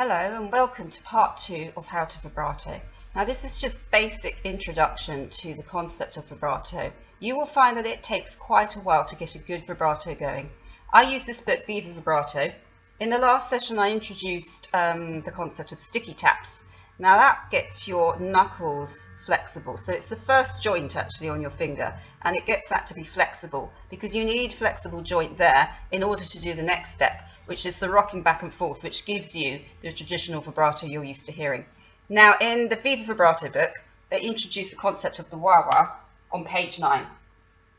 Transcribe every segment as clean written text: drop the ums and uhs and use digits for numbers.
Hello and welcome to part 2 of How to Vibrato. Now this is just basic introduction to the concept of vibrato. You will find that it takes quite a while to get a good vibrato going. I use this book, Viva Vibrato. In the last session I introduced the concept of sticky taps. Now that gets your knuckles flexible, so it's the first joint actually on your finger, and it gets that to be flexible because you need flexible joint there in order to do the next step, which is the rocking back and forth, which gives you the traditional vibrato you're used to hearing. Now in the Viva Vibrato book they introduce the concept of the wawaa on page 9,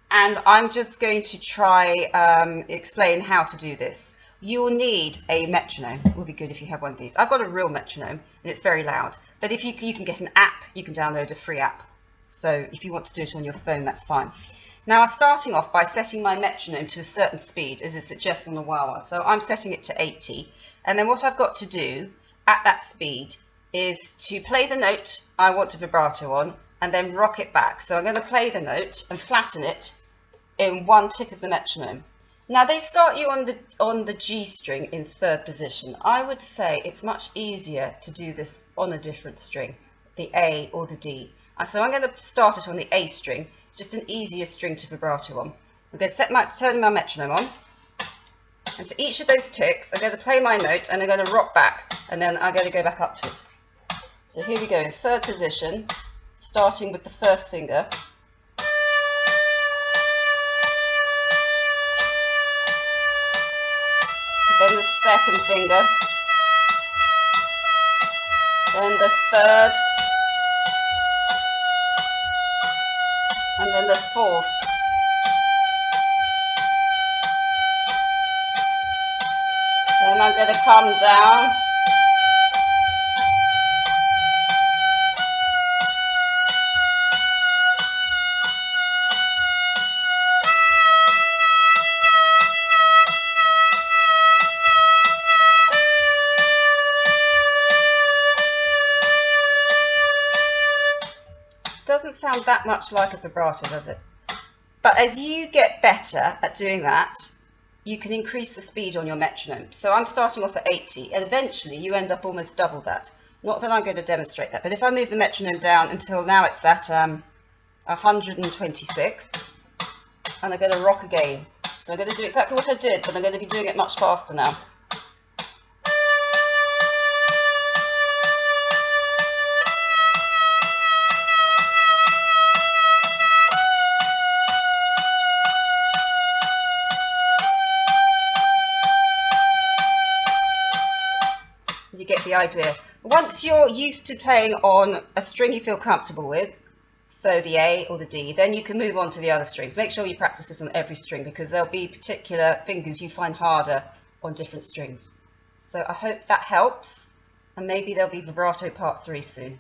and I'm just going to try explain how to do this. You will need a metronome. It would be good if you have one of these. I've got a real metronome and it's very loud, but if you can get an app, you can download a free app. So if you want to do it on your phone, that's fine. Now I'm starting off by setting my metronome to a certain speed as it suggests on the wawaa. So I'm setting it to 80, and then what I've got to do at that speed is to play the note I want to vibrato on and then rock it back. So I'm going to play the note and flatten it in one tick of the metronome. Now they start you on the G string in 3rd position. I would say it's much easier to do this on a different string, the A or the D. And so I'm going to start it on the A string. It's just an easier string to vibrato on. I'm going to turn my metronome on, and to each of those ticks I'm going to play my note and I'm going to rock back, and then I'm going to go back up to it. So here we go in 3rd position, starting with the first finger. Then the second finger, then the third, and then the fourth. Then I'm going to come down, doesn't sound that much like a vibrato, does it? But as you get better at doing that, you can increase the speed on your metronome. So I'm starting off at 80, and eventually you end up almost double that. Not that I'm going to demonstrate that, but if I move the metronome down until now it's at 126, and I'm going to rock again. So I'm going to do exactly what I did, but I'm going to be doing it much faster now. You get the idea. Once you're used to playing on a string you feel comfortable with, so the A or the D, then you can move on to the other strings. Make sure you practice this on every string because there'll be particular fingers you find harder on different strings. So I hope that helps, and maybe there'll be vibrato part 3 soon.